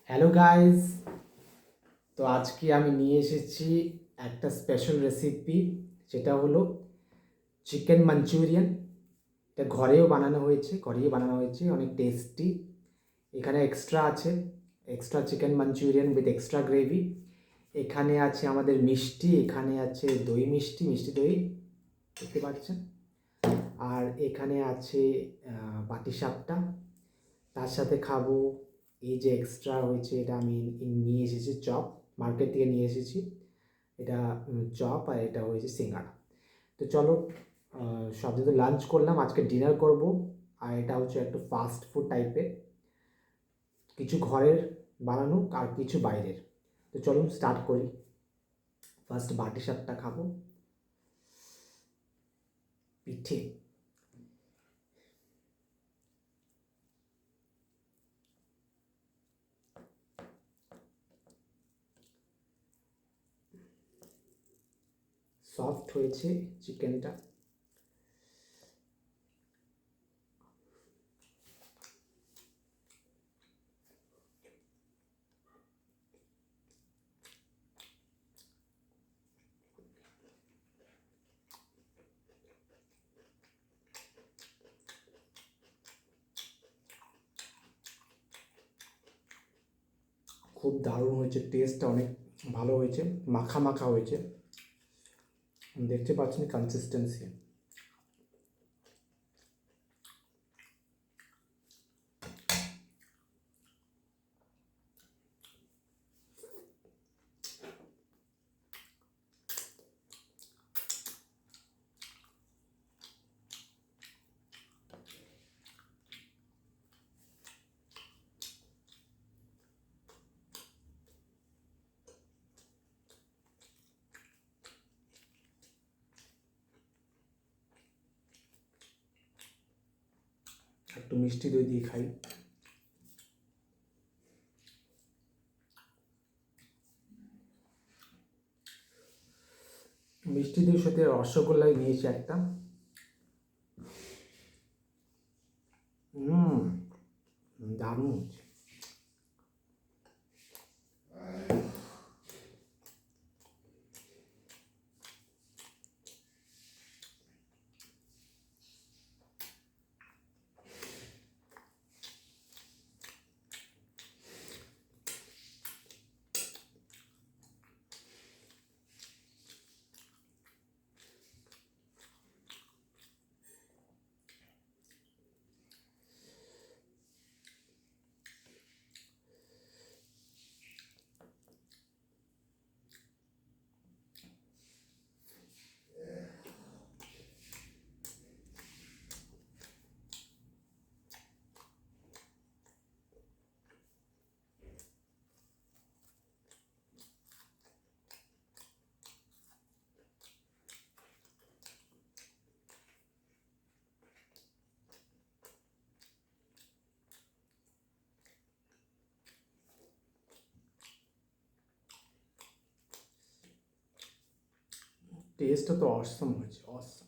Hello guys. তো আজকে আমি নিয়ে এসেছি একটা স্পেশাল রেসিপি, যেটা হলো চিকেন মাঞ্চুরিয়ান। এটা ঘরেই বানানো হয়েছে, অনেক টেস্টি। এখানে এক্সট্রা আছে, extra chicken Manchurian with extra gravy. এখানে আছে আমাদের মিষ্টি, এখানে আছে দই মিষ্টি, মিষ্টি দই, দেখতে পাচ্ছেন। আর এখানে আছে পাটিসাপটা। তার সাথে খাবো এই যে এক্সট্রা হয়েছে, এটা আমি নিয়ে এসেছি চপ, মার্কেট থেকে নিয়ে এসেছি। এটা চপ, আর এটা হয়েছে সিঙ্গাড়া। তো চলো, সব যেহেতু লাঞ্চ করলাম, আজকে ডিনার করব। আর এটা হচ্ছে একটু ফাস্ট ফুড টাইপের, কিছু ঘরের বানানো আর কিছু বাইরের। তো চলুন স্টার্ট করি। ফার্স্ট বাটি সাপটা খাবো, পিঠে। সফট হয়েছে চিকেনটা। খুব দারুণ হয়েছে, টেস্টটা অনেক ভালো হয়েছে, মাখা মাখা হয়েছে। দেখতে পাচ্ছেন কনসিস্টেন্সি। একটু মিষ্টি দই দিয়ে খাই। মিষ্টি দইয়ের সাথে রসগোল্লাই নিয়েছি একটা। হুম, দারুণ হচ্ছে। টেস্টটা তো অসম হয়েছে, অসম।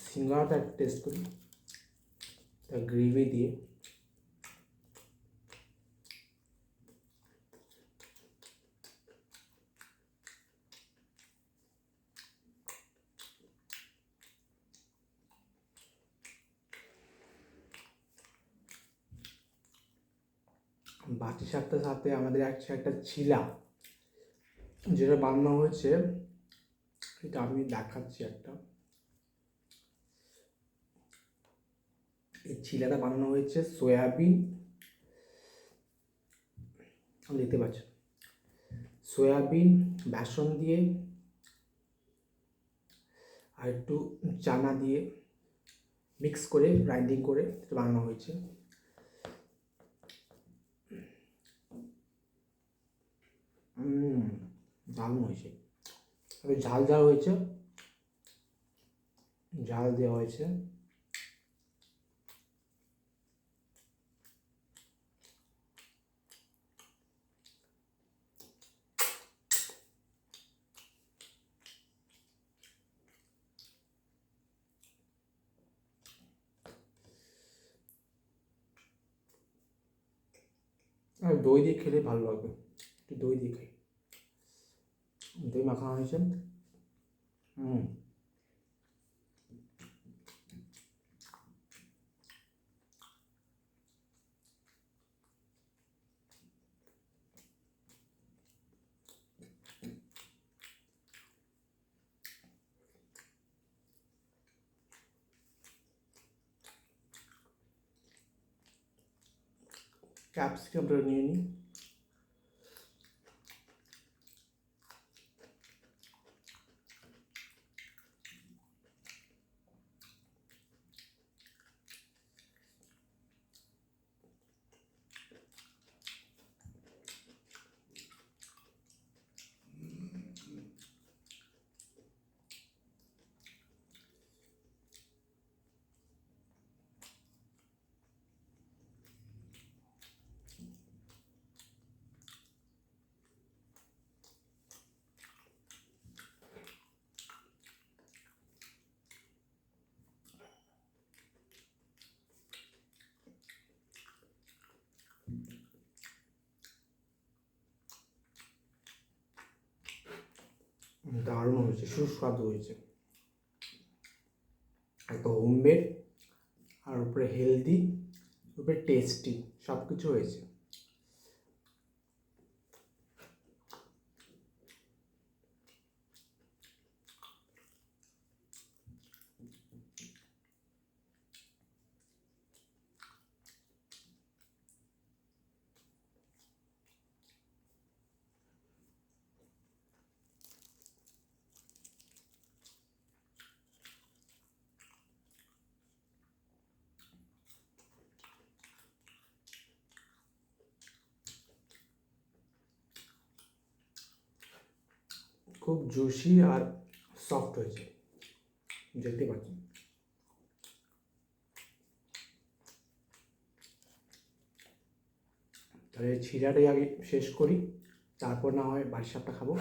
সিঙ্গাড়াটা একটু টেস্ট করি, তার গ্রেভি দিয়ে। বাটি সাপটার সাথে আমাদের একটা চিলা, যেটা বানানো হয়েছে, এটা আমি দেখাচ্ছি একটা। এই চিলাটা বানানো হয়েছে সয়াবিন, আমি দেখতে পাচ্ছেন, সয়াবিন বেসন দিয়ে আর একটু চানা দিয়ে মিক্স করে, গ্রাইন্ডিং করে এটা বানানো হয়েছে। দারুণ হয়েছে, একটু ঝাল ঝাল হয়েছে। ঝাল দেওয়া হয়েছে। আর দই দিয়ে খেলে ভালো লাগবে, একটু দই দিয়ে খাই। দই মাখানো হয়েছে। ক্যাপসিকামটা নিয়ে নিই। দারুণ হয়েছে, সুস্বাদু হয়েছে, একটা হোমমেড, আর উপরে হেলদি, উপরে টেস্টি, সব কিছু হয়েছে। খুব জুসি আর সফট হয়েছে, দেখতে পাচ্ছেন। তাহলে ছিঁড়াটাই আগে শেষ করি, তারপর না হয় বাড়ির সাপটা খাবো।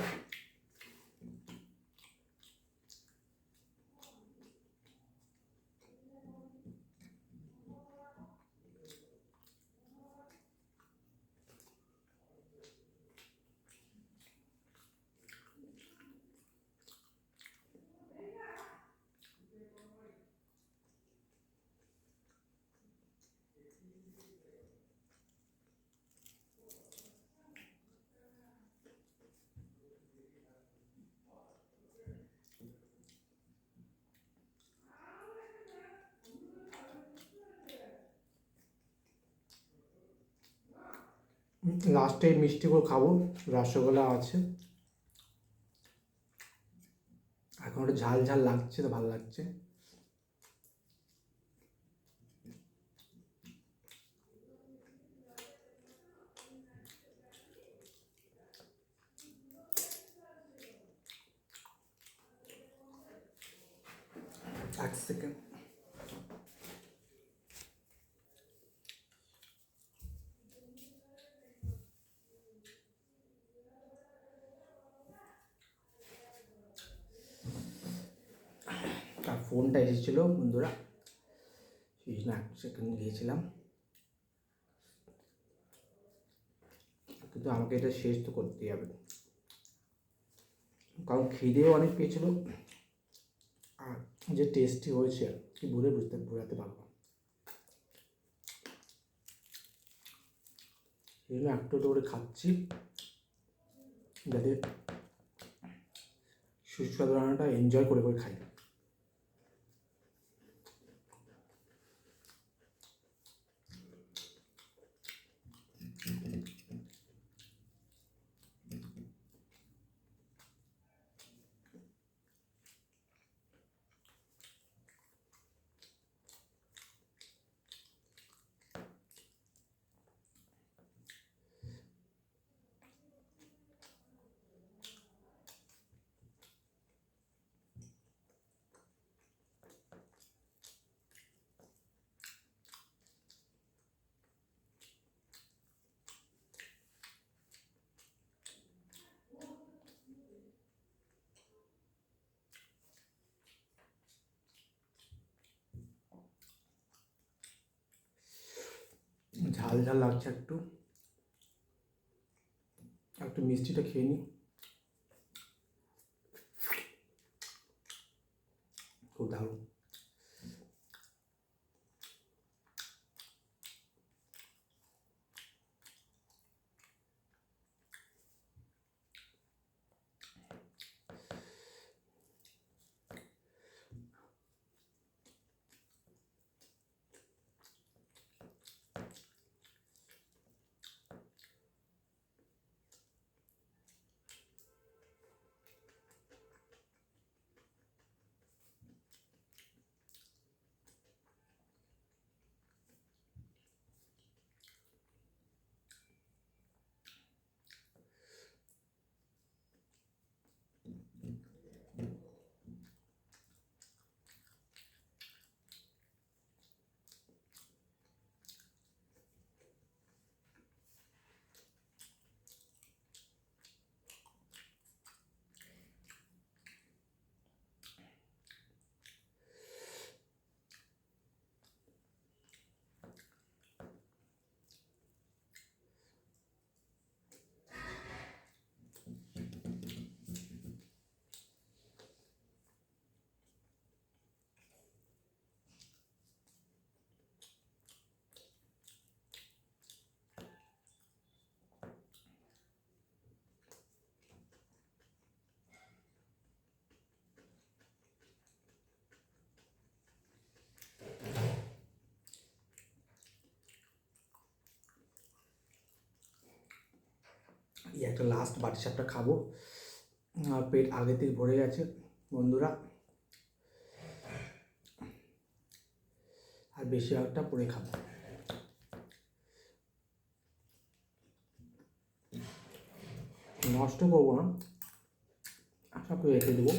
লাস্টে মিষ্টিগুলো খাবো, রসগোল্লা আছে, এখন একটু ঝাল ঝাল লাগছে তো ভালো লাগছে। এক সেকেন্ড। আর ফোনটা এসেছিল বন্ধুরা, সেই জন্য সেখানে গিয়েছিলাম, কিন্তু আমাকে এটা শেষ তো করতেই হবে, কারণ খিদেও অনেক পেয়েছিল, আর যে টেস্টি হয়েছে কি বলে বোঝাতে পারবো না। সেই জন্য একটু করে খাচ্ছি, যাতে সুস্বাদু রান্নাটা এনজয় করে করে খাই। ঝাল ঝাল লাগছে একটু, একটু মিষ্টিটা খেয়ে নিই। খুব দারুণ। এই একটা লাস্ট বাটি সাপটা খাবো, আর পেট আগে থেকে ভরে গেছে বন্ধুরা, আর বেশি একটা পরে খাবো। নষ্ট করবো না, সব রেখে দেবো।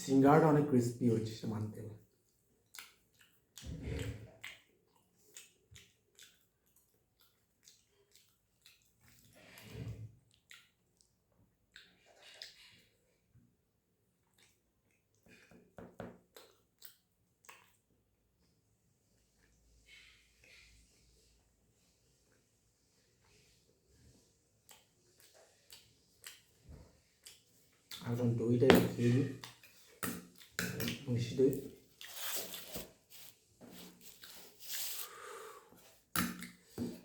সিঙ্গারাটা অনেক ক্রিস্পি হচ্ছে, সে মানতে হবে। এখন দইটা খেয়ে নিই, মিষ্টি দই।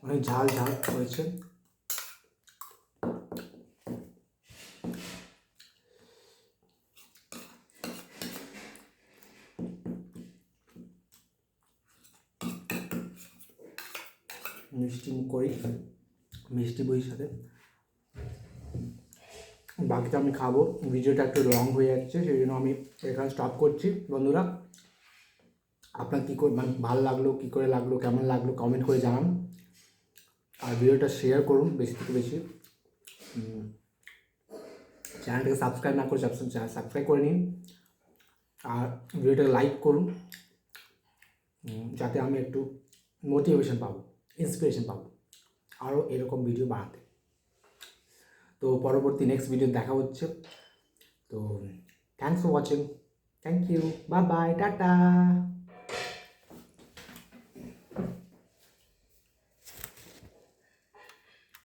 অনেক ঝাল ঝাল হয়েছে। মিষ্টি মুখ করি, মিষ্টি বইয়ের সাথে বাকিটা আমি খাবো। ভিডিওটা একটু লং হয়ে যাচ্ছে, সেই জন্য আমি এখানে স্টপ করছি বন্ধুরা। আপনার কী করে মানে ভালো লাগলো, কী করে লাগলো, কেমন লাগলো কমেন্ট করে জানান, আর ভিডিওটা শেয়ার করুন বেশি থেকে বেশি। চ্যানেলটাকে সাবস্ক্রাইব না করে সাবস্ক্রাইব করে নিন, আর ভিডিওটাকে লাইক করুন, যাতে আমি একটু মোটিভেশন পাবো, ইন্সপিরেশন পাবো আরও এরকম ভিডিও বানাতে। তো পরবর্তী নেক্সট ভিডিও দেখা হচ্ছে। তো thanks for watching, thank you, bye bye, tata.